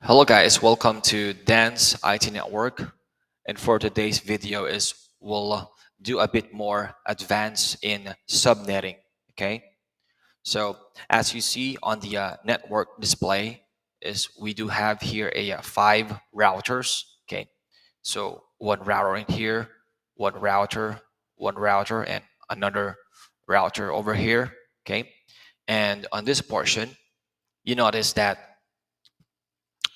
Hello guys, welcome to Dan's IT Network. And for today's video we'll do a bit more advanced in subnetting. Okay, so as you see on the network display we do have here a 5 routers. Okay, so one router in here, one router, and another router over here. Okay, and on this portion, you notice that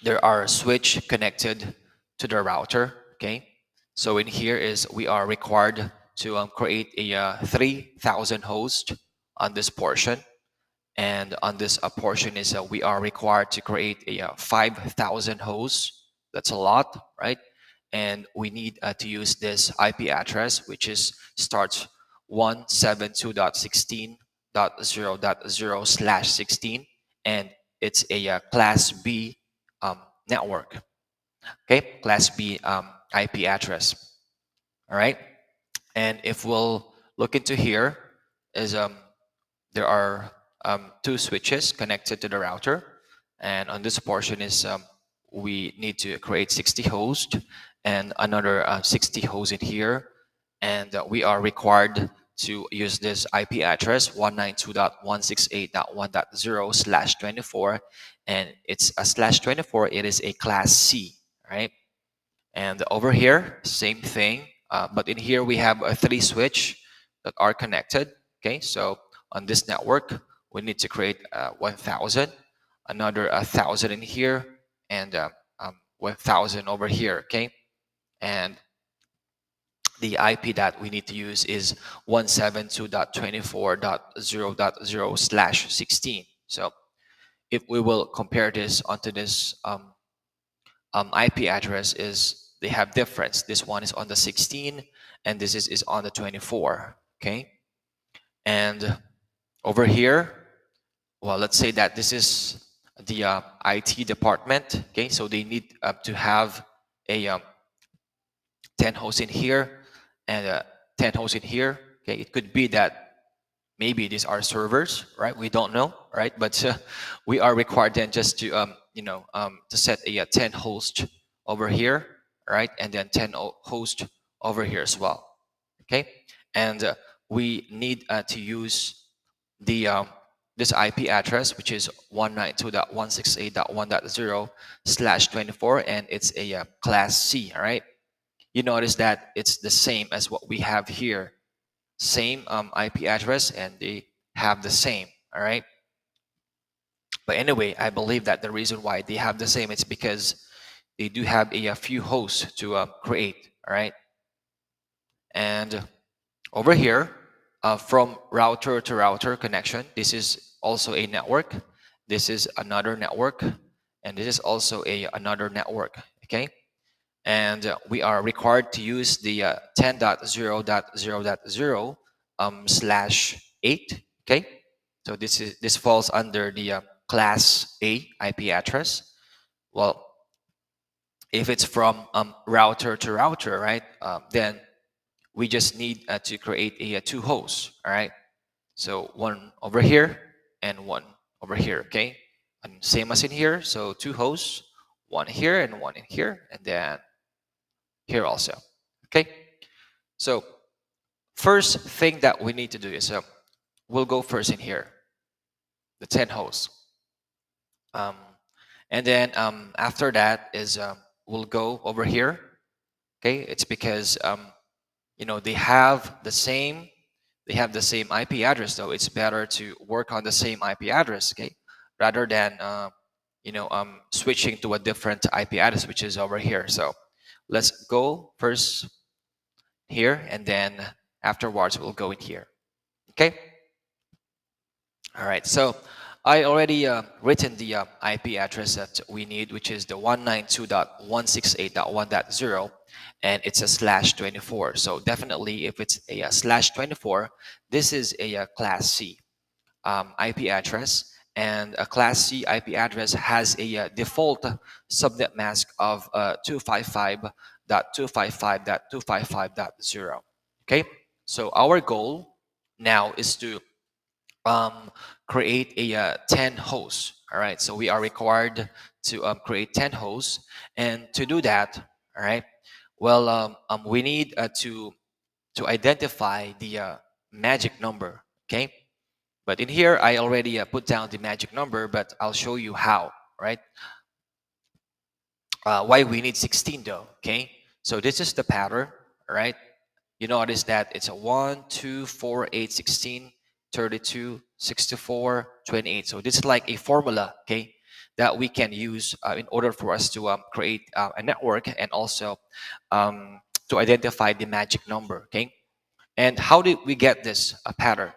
there are switch connected to the router. Okay, so in here we are required to create a 3000 host on this portion, and on this portion we are required to create a 5000 hosts. That's a lot, right? And we need to use this IP address, which is starts 172.16.0.0/16, and it's a class B network. Okay, class B IP address. All right, and if we'll look into here, there are 2 switches connected to the router, and on this portion we need to create 60 hosts and another 60 hosts in here, and we are required to use this IP address 192.168.1.0/24, and it's a /24. It is a class C, right? And over here, same thing, but in here we have a 3 switch that are connected. Okay, so on this network we need to create 1000, another 1000 in here, and 1000 over here. Okay, and the IP that we need to use is 172.24.0.0/16. So if we will compare this onto this IP address, they have difference. This one is on the 16 and this is on the 24. Okay, and over here, well, let's say that this is the IT department. Okay, so they need to have a 10 hosts in here and 10 hosts in here. Okay, it could be that maybe these are servers, right? We don't know, right? But we are required then just to to set a 10 host over here, right? And then 10 host over here as well. Okay, and we need to use the this IP address, which is 192.168.1.0/24, and it's a class C. All right, you notice that it's the same as what we have here, same IP address, and they have the same. All right, but anyway, I believe that the reason why they have the same is because they do have a few hosts to create. All right, and over here, from router to router connection, this is also a network, this is another network, and this is also another network. Okay, and we are required to use the 10.0.0.0/8. Okay, so this falls under the class A IP address. Well, if it's from router to router, right, then we just need to create a 2 hosts. All right, so one over here and one over here. Okay, and same as in here, so 2 hosts, one here and one in here, and then here also. Okay, so first thing that we need to do is we'll go first in here, the 10 hosts, and then after that we'll go over here. Okay, it's because they have the same IP address, so it's better to work on the same IP address, okay, rather than switching to a different IP address, which is over here. So let's go first here, and then afterwards we'll go in here. Okay, all right, so I already written the IP address that we need, which is the 192.168.1.0, and it's a /24. So definitely, if it's a /24, this is a class C IP address, and a class C IP address has a default subnet mask of 255.255.255.0. Okay, so our goal now is to um, create a 10 hosts. All right, so we are required to create 10 hosts, and to do that, all right, well, we need to identify the magic number. Okay, but in here I already put down the magic number, but I'll show you how. Right, why we need 16 though. Okay, so this is the pattern. All right, you notice that it's a 1, 2, 4, 8, 16, 32, 64, 28. So this is like a formula, okay, that we can use in order for us to create a network, and also um, to identify the magic number, okay. And how did we get this pattern?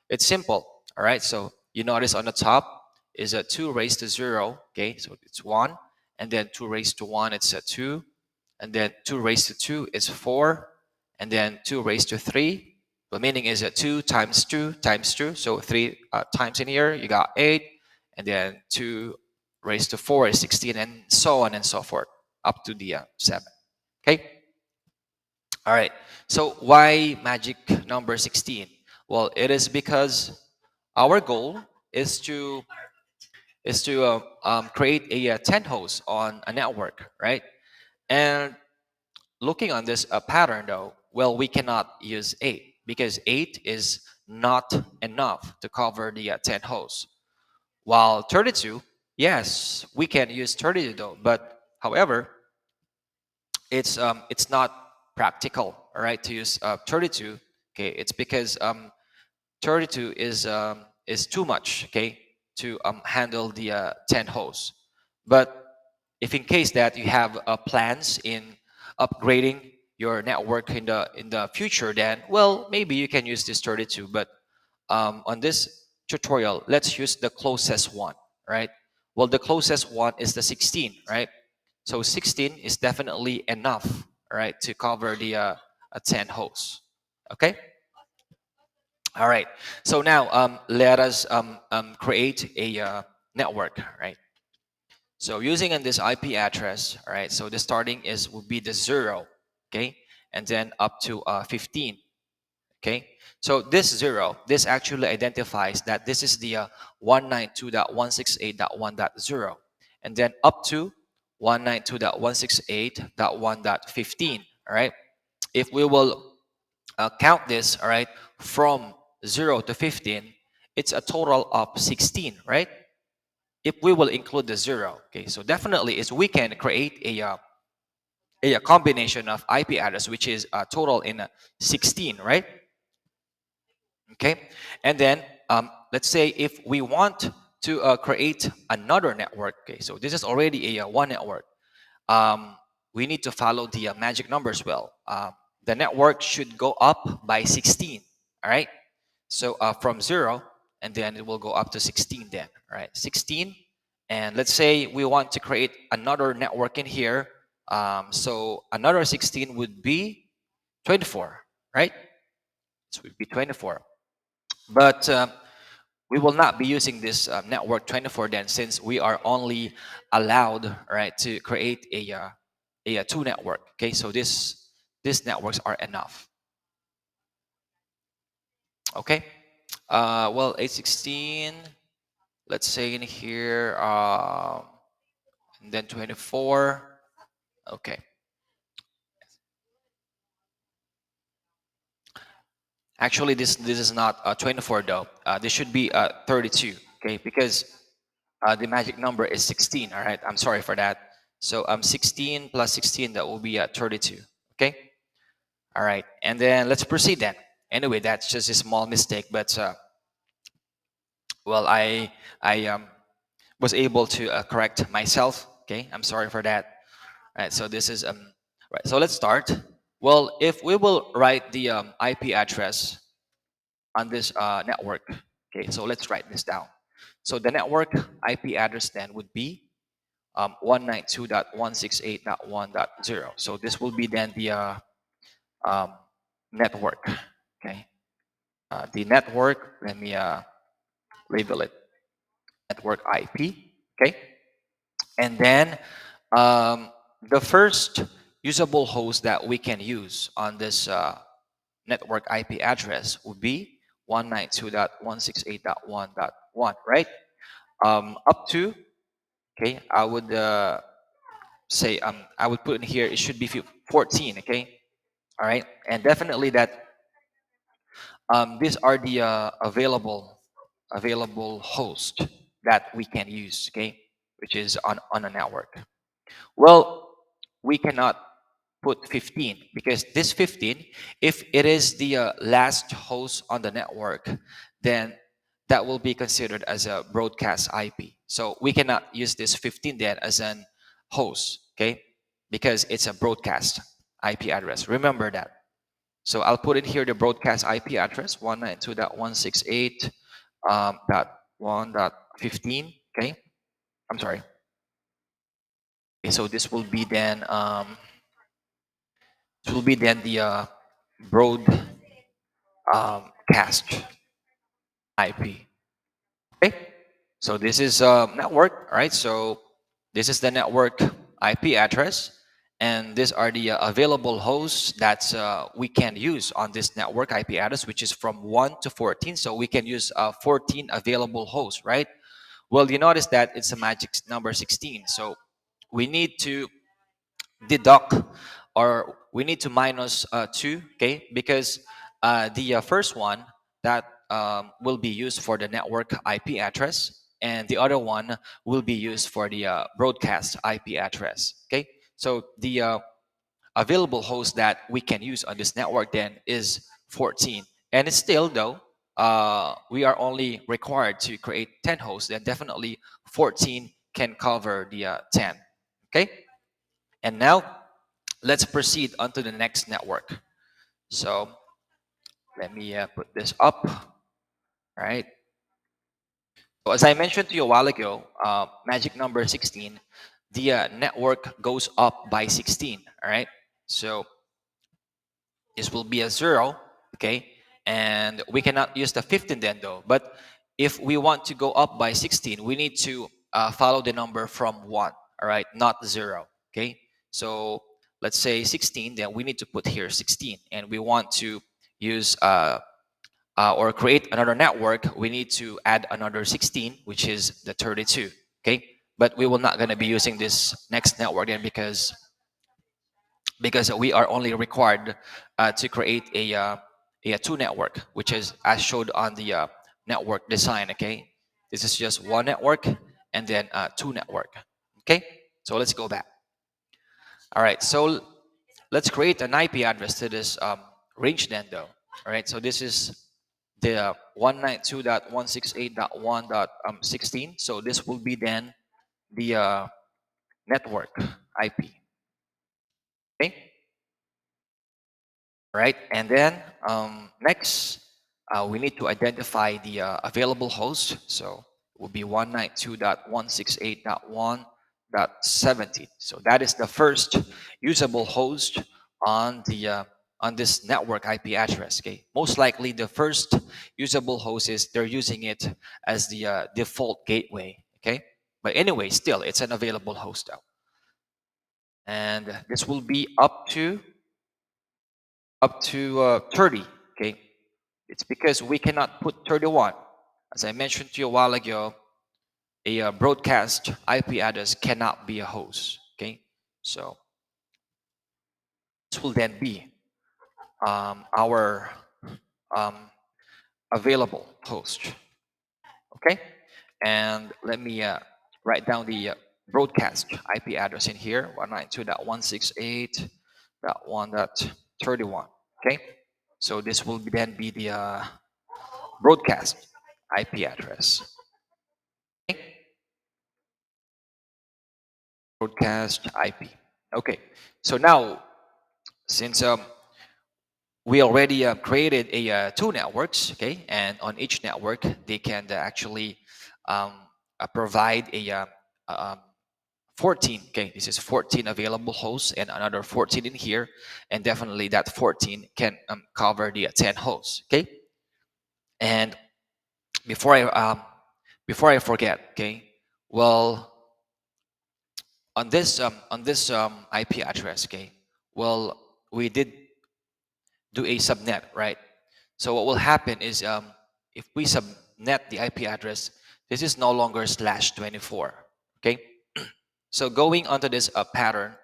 It's simple. All right. So you notice on the top is a 2 raised to 0. Okay. So it's 1. And then 2 raised to 1, it's a 2. And then 2 raised to 2 is 4. And then 2 raised to 3. The meaning is a 2 times 2 times 2. So 3 times in here, you got 8. And then 2 raised to 4 is 16, and so on and so forth up to the 7. Okay. All right. So why magic number 16? Well, it is because our goal is to create a 10 host on a network, right? And looking on this pattern though, well, we cannot use 8 because 8 is not enough to cover the 10 hosts. While 32, yes, we can use 32 though, but however, it's not practical, all right, to use 32. Okay, it's because 32 is too much, okay, to handle the 10 hosts. But if in case that you have plans in upgrading your network in the future, then well, maybe you can use this 32. But on this tutorial, let's use the closest one, right? Well, the closest one is the 16, right? So 16 is definitely enough, right, to cover the 10 hosts. Okay. All right. So now let us create a network, right? So using in this IP address, all right. So the starting is will be the 0, okay, and then up to 15, okay. So this 0, this actually identifies that this is the 192.168.1.0, and then up to 192.168.1.15. All right. If we will count this, all right, from 0 to 15, it's a total of 16, right? If we will include the 0, okay, so definitely is we can create a combination of IP address which is a total in 16, right? Okay, and then let's say if we want to create another network, okay, so this is already a one network. um, we need to follow the magic numbers well. The network should go up by 16. All right. So from 0, and then it will go up to 16 then. All right. 16. And let's say we want to create another network in here. So another 16 would be 24, right? So it would be 24. But we will not be using this network 24 then, since we are only allowed, right, to create a two network. Okay, so these networks are enough. Okay, well, A16, let's say in here, and then 24. Okay, actually this is not 24 though. This should be 32. Okay, because the magic number is 16. All right, I'm sorry for that. So 16 plus 16, that will be 32. Okay. All right, and then let's proceed then. Anyway, that's just a small mistake, but well, I was able to correct myself. Okay, I'm sorry for that. All right, so this is right. So let's start. Well, if we will write the IP address on this network, okay, so let's write this down. So the network IP address then would be 192.168.1.0. So this will be then the um, network. Okay, the network. Let me label it network IP. Okay, and then um, the first usable host that we can use on this network IP address would be 192.168.1.1, right? Up to, okay, I would say I would put in here it should be 14, okay, all right, and definitely that these are the available host that we can use, okay, which is on a network. Well, we cannot put 15 because this 15, if it is the last host on the network, then that will be considered as a broadcast IP. So we cannot use this 15 then as an host, okay, because it's a broadcast IP address. Remember that. So I'll put in here the broadcast IP address 192.168 dot 1.15. Okay, I'm sorry. Okay, so this will be then the broadcast IP. Okay, so this is network. All right, so this is the network IP address, and these are the available hosts that we can use on this network IP address, which is from 1 to 14. So we can use 14 available hosts, right? Well, you notice that it's a magic number 16. So we need to deduct, or we need to minus 2, okay, because the first one that will be used for the network IP address, and the other one will be used for the broadcast IP address, okay. So the available host that we can use on this network then is 14, and it's still though we are only required to create 10 hosts, then definitely 14 can cover the 10, okay. And now let's proceed onto the next network. So let me put this up. All right. So as I mentioned to you a while ago, magic number 16, the network goes up by 16. All right. So this will be a 0. Okay. And we cannot use the 15 then though. But if we want to go up by 16, we need to follow the number from 1. All right. Not 0. Okay. So let's say 16, then we need to put here 16. And we want to use or create another network, we need to add another 16, which is the 32. Okay. But we will not going to be using this next network then because we are only required to create a two network, which is as showed on the network design. Okay, this is just one network and then two network. Okay, so let's go back. All right, so let's create an IP address to this range then though. All right, so this is the 192.168.1.16. So this will be then the network IP. Okay. Right, and then next we need to identify the available host. So it will be 192.168.1.17. So that is the first usable host on the on this network IP address. Okay, most likely the first usable host is they're using it as the default gateway. Okay, but anyway, still it's an available host though, and this will be up to 30. Okay, it's because we cannot put 31. As I mentioned to you a while ago, a broadcast IP address cannot be a host. Okay, so this will then be our um, available host. Okay, and let me write down the broadcast IP address in here: 192.168.1.31. Okay, so this will then be the broadcast IP address. Okay? Broadcast IP. Okay, so now since we already created a two networks, okay, and on each network they can actually um, provide a 14. Okay, this is 14 available hosts and another 14 in here, and definitely that 14 can cover the 10 hosts. Okay, and before I forget, okay, well, on this IP address, okay, well, we did do a subnet, right? So what will happen is if we subnet the IP address, this is no longer /24. Okay, so going onto this pattern,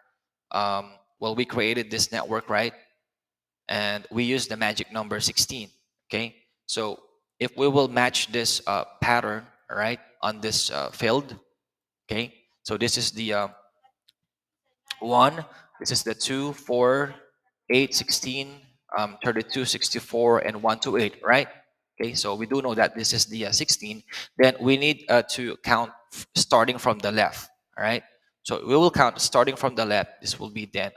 well, we created this network, right? And we use the magic number 16. Okay, so if we will match this pattern, right, on this field, okay, so this is the 1, this is the 2, 4, 8, 16, 32, 64, and 128, right? Okay, so we do know that this is the 16. Then we need to count starting from the left, all right? So we will count starting from the left. This will be then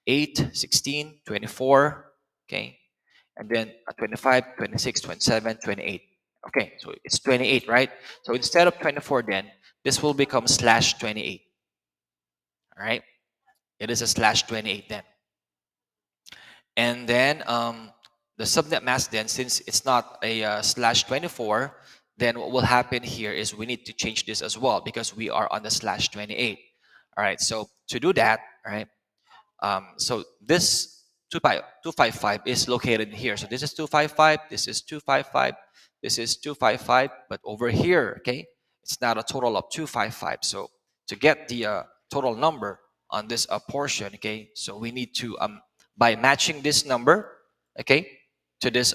8, 16, 24, okay? And then 25, 26, 27, 28. Okay, so it's 28, right? So instead of 24 then, this will become /28, all right? It is a /28 then. And then the subnet mask then, since it's not a /24, then what will happen here is we need to change this as well because we are on the /28. All right, so to do that, all right, so this 255 is located here. So this is 255, this is 255, this is 255, but over here, okay, it's not a total of 255. So to get the total number on this portion, okay, so we need to by matching this number, okay, to this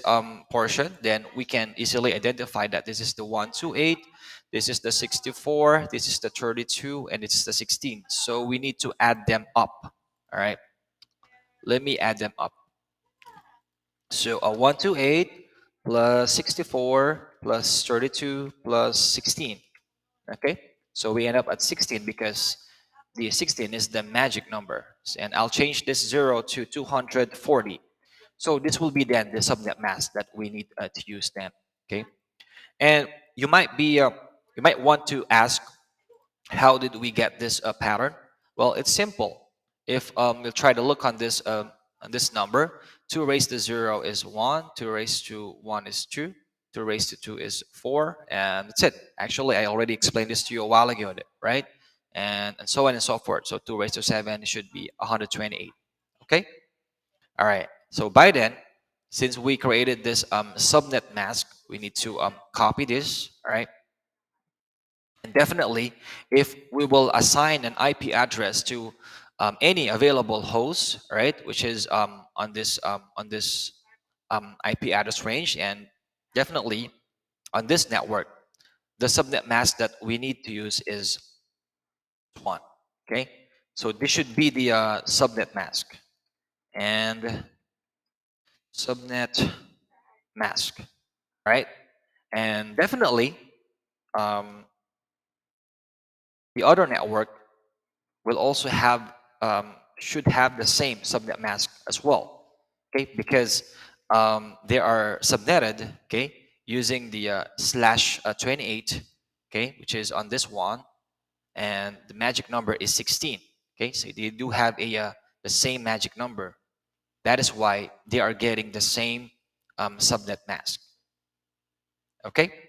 portion, then we can easily identify that this is the 128, this is the 64, this is the 32, and this is the 16. So we need to add them up. All right, let me add them up. So 128 plus 64 plus 32 plus 16. Okay, so we end up at 16 because the 16 is the magic number. And I'll change this 0 to 240. So this will be then the subnet mask that we need to use then. Okay, and you might want to ask, how did we get this pattern? Well, it's simple. If you try to look on this number, 2 raised to 0 is 1, 2 raised to 1 is 2, 2 raised to 2 is 4, and that's it. Actually, I already explained this to you a while ago, right? And so on and so forth. So 2 raised to 7 should be 128. Okay? All right. So by then, since we created this subnet mask, we need to copy this, all right? And definitely, if we will assign an IP address to any available host, right, which is on this IP address range, and definitely on this network, the subnet mask that we need to use is 1. Okay, so this should be the subnet mask and subnet mask, right? And definitely, um, the other network will also have should have the same subnet mask as well, okay, because they are subnetted, okay, using the /28, okay, which is on this one, and the magic number is 16. Okay, so they do have a the same magic number. That is why they are getting the same subnet mask. Okay,